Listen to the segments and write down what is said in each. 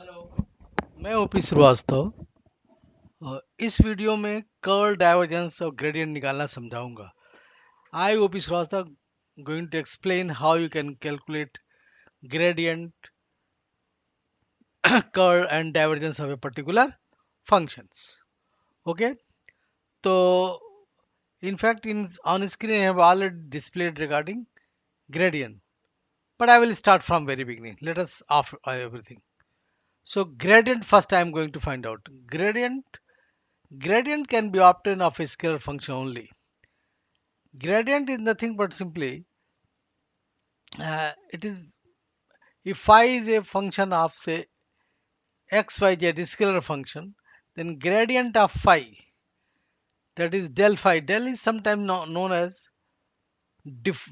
मैं ओपी श्रीवास्तव इस वीडियो में कर्ल डाइवर्जेंस और ग्रेडियंट निकालना समझाऊंगा। I OP Srivastava going to explain how you can calculate gradient curl and divergence of a particular functions. Okay, so in fact in on screen I have already displayed regarding gradient, but I will start from very beginning. Let us off everything. So gradient first I am going to find out. Gradient can be obtained of a scalar function only. Gradient is nothing but simply it is if phi is a function of say x y z scalar function, then gradient of phi, that is del phi. Del is sometimes known as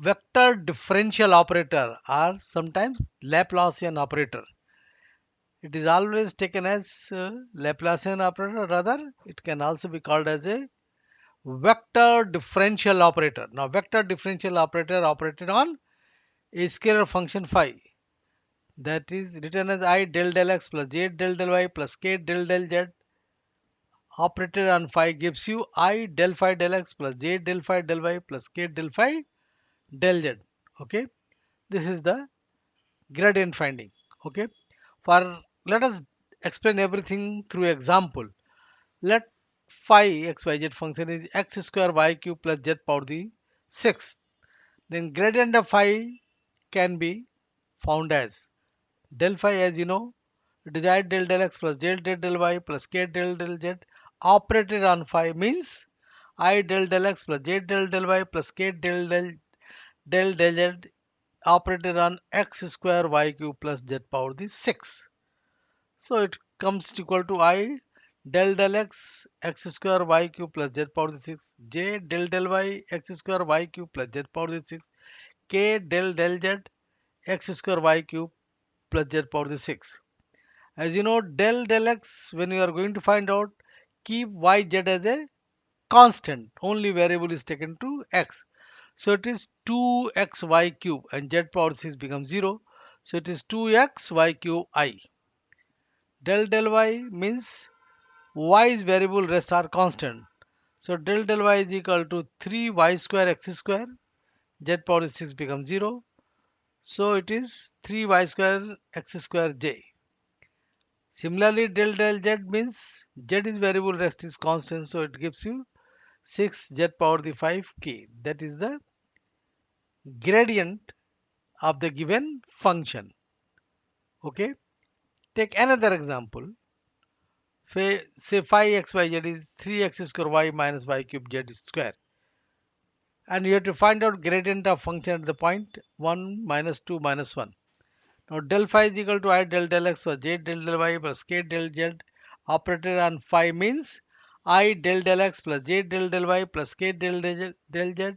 vector differential operator or sometimes Laplacian operator. It is always taken as Laplacian operator. Rather, it can also be called as a vector differential operator. Now, vector differential operator operated on a scalar function phi, that is written as I del del x plus j del del y plus k del del z operated on phi gives you I del phi del x plus j del phi del y plus k del phi del z. Okay, this is the gradient finding. Okay, for let us explain everything through example. Let phi x y z function is x square y cube plus z power the 6. Then gradient of phi can be found as del phi, as you know, it is I del del x plus j del del y plus k del del z operated on phi means I del del x plus j del del y plus k del del z operated on x square y cube plus z power the 6. So it comes equal to I del del x x square y cube plus z power the 6, j del del y x square y cube plus z power the 6, k del del z x square y cube plus z power the 6. As you know, del del x, when you are going to find out, keep yz as a constant. Only variable is taken to x. So it is 2xy cube and z power 6 becomes 0. So it is 2xy cube I. Del del y means y's variable rest are constant. So del del y is equal to 3y square x square. Z power 6 becomes 0. So it is 3y square x square j. Similarly, del del z means z is variable, rest is constant, so it gives you 6 z power the 5 k. That is the gradient of the given function. Okay. Take another example. Say phi x y z is 3x square y minus y cube z square. And you have to find out gradient of function at the point 1 minus 2 minus 1. Now del phi is equal to I del del x plus j del del y plus k del z operated on phi means I del del x plus j del del y plus k del z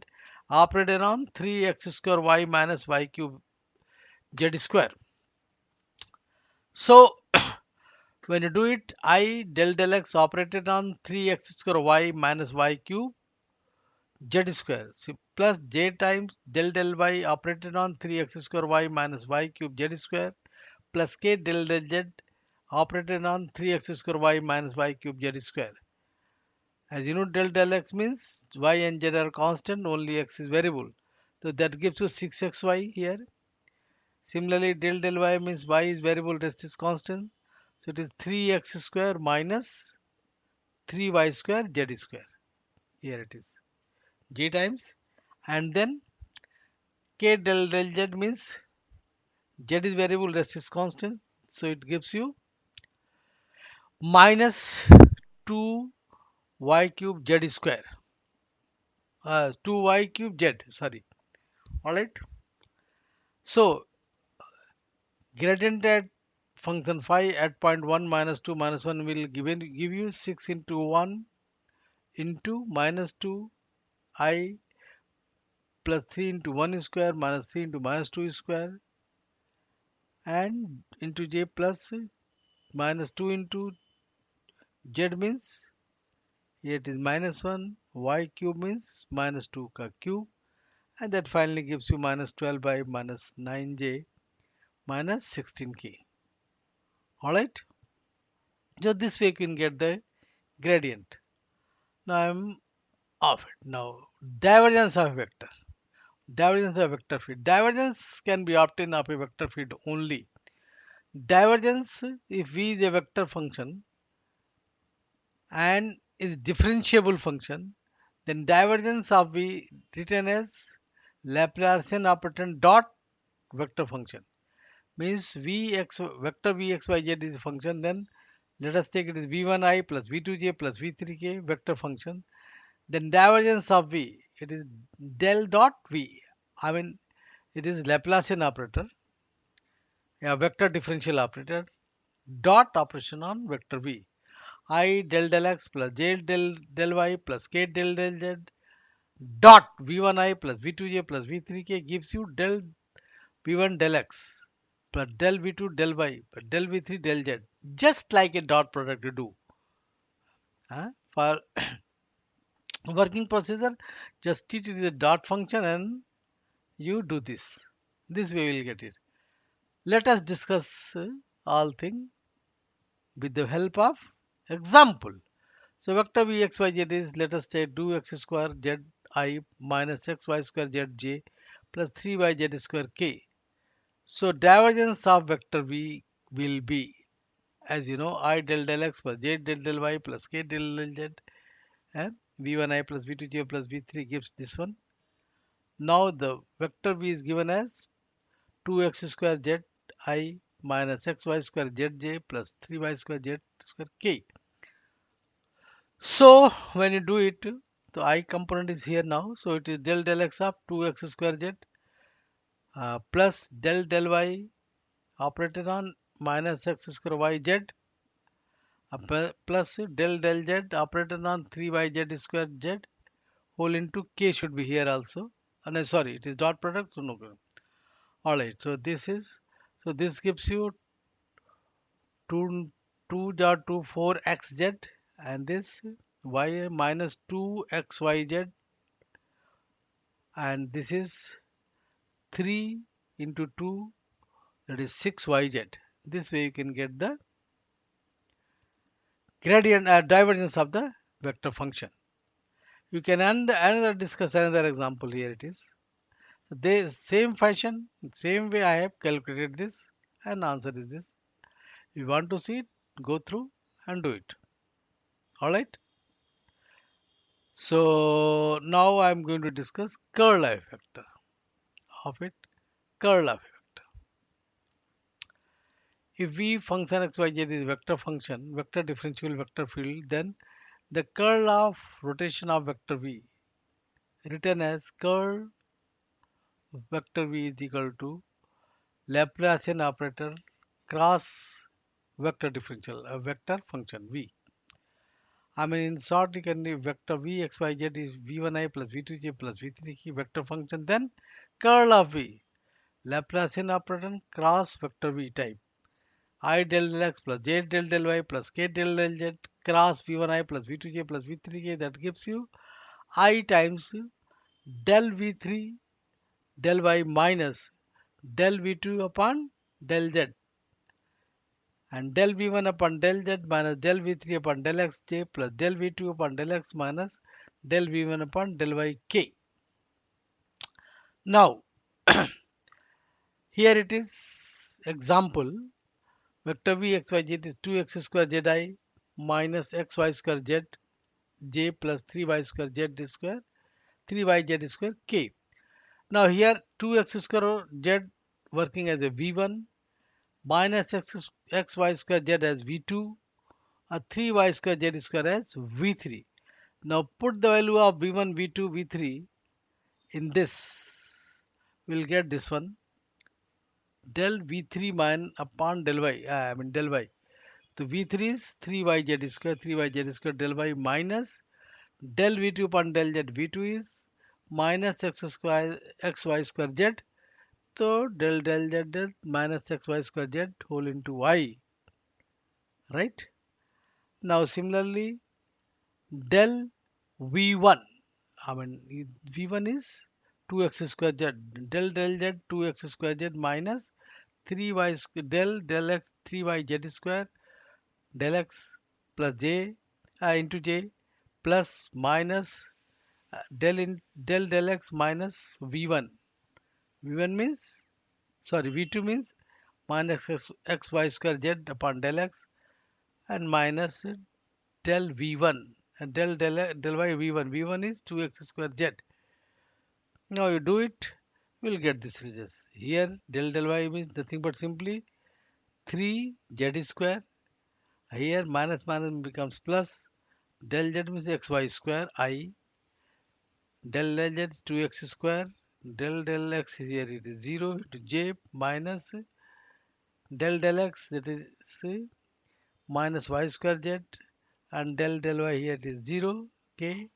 operated on 3x square y minus y cube z square. So when you do it, I del del x operated on 3x square y minus y cube z square, so plus j times del del y operated on 3x square y minus y cube z square plus k del del z operated on 3x square y minus y cube z square. As you know, del del x means y and z are constant, only x is variable. So that gives you 6xy here. Similarly, del del y means y is variable, rest is constant. So it is 3x square minus 3y square z square. Here it is j times. And then k del del z means z is variable, rest is constant. So it gives you minus 2y cube z square. 2y cube z, sorry. All right. So gradient at function phi at point 1 minus 2 minus 1 will give you 6 into 1 into minus 2 I plus 3 into 1 square minus 3 into minus 2 square and into j plus minus 2 into z means here it is minus 1, y cube means minus 2 ka cube, and that finally gives you minus 12 by minus 9j minus 16k. All right. So this way you can get the gradient. Now I'm off it. Now divergence of a vector. Divergence of a vector field. Divergence can be obtained of a vector field only. Divergence, if v is a vector function and is differentiable function, then divergence of v written as Laplacian operator dot vector function. Means vector vxyz is a function, then let us take it as v1i plus v2j plus v3k vector function. Then divergence of v, it is del dot v. I mean, it is Laplacian operator, a vector differential operator, dot operation on vector v. I del x plus j del y plus k del z dot v1i plus v2j plus v3k gives you del v1 del x plus del v2 del y plus del v3 del z. Just like a dot product you do. For working procedure, just treat it as a dot function and you do this. This way we will get it. Let us discuss all things with the help of example. So vector v x y z is, let us say, 2x square z I minus xy square z j plus 3y z square k. So divergence of vector v will be, as you know, I del x plus j del y plus k del z, and v1i plus v2j plus v3 gives this one. Now the vector v is given as 2x square z I minus xy square zj plus 3y square z square k. So when you do it, the I component is here now. So it is del x of 2x square z plus del y operated on minus x square y z plus del z operated on 3y z square z whole into k should be here also. And sorry, it is dot product, so no problem. All right, so this is, so this gives you 2 2.24 xz, and this y minus 2 xyz, and this is 3 into 2, that is 6yz. This way you can get the gradient divergence of the vector function. You can another discuss another example. Here it is. The same fashion, same way I have calculated this, and answer is this. If you want to see it, go through and do it. All right. So now I am going to discuss curl effect of it. Curl of it. If v function xyz is vector function, vector differential vector field, then the curl of rotation of vector v, written as curl vector v is equal to Laplacian operator cross vector differential, a vector function v. I mean, in short, you can do vector v xyz is v1i plus v2j plus v3k vector function. Then curl of v, Laplacian operator cross vector v type. I del x plus j del y plus k del z cross v1i plus v2j plus v3k, that gives you I times del v3 del y minus del v2 upon del z, and del v1 upon del z minus del v3 upon del xj plus del v2 upon del x minus del v1 upon del yk. Now here it is example. Vector v xyz is 2x square zi minus xy square z j plus 3y square z square 3yz square k. Now here 2x square z working as a v1 minus xy square z as v2, or 3y square z square as v3. Now put the value of v1, v2, v3 in this. We'll get this one, del v3 upon del y. I mean del y. So v3 is 3yz square, 3yz square del y minus del v2 upon del z. v2 is minus xy square z. So del z minus xy square z whole into y. Right? Now similarly, del v1, I mean v1 is 2x square z, del z 2x square z minus 3y del x 3y z square del x plus j into j plus minus del x minus v1. v1 means, sorry, v2 means minus xy square z upon del x and minus del v1 and del y v1. v1 is 2x square z. Now you do it, you will get this result. Here del y means nothing but simply 3 z square. Here minus minus becomes plus. Del z means xy square I. Del z is 2x square. Del x here it is 0 to j minus del x, that is minus y square z, and del y here it is 0. Okay.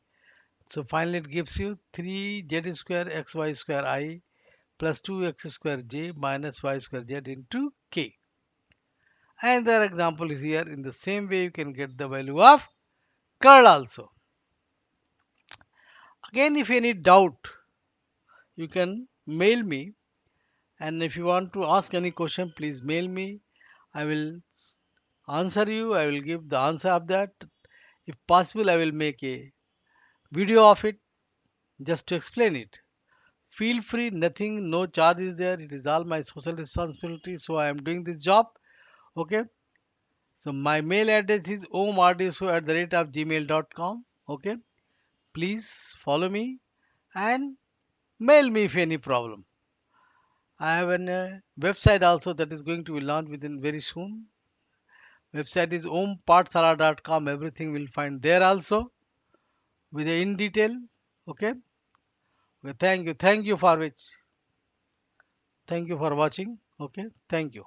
So finally it gives you 3 z square xy square I plus 2x square j minus y square z into k. And the example is here. In the same way you can get the value of curl also. Again, if any doubt, you can mail me, and if you want to ask any question, please mail me. I will answer you. I will give the answer of that. If possible, I will make a video of it just to explain it. Feel free, nothing, no charge is there. It is all my social responsibility. So I am doing this job. Okay. So my mail address is omardisu@gmail.com. Okay. Please follow me and mail me if any problem. I have a website also that is going to be launched within very soon. Website is ompatsala.com. Everything will find there also with in detail. Okay. Okay. Thank you. Thank you for watching. Okay. Thank you.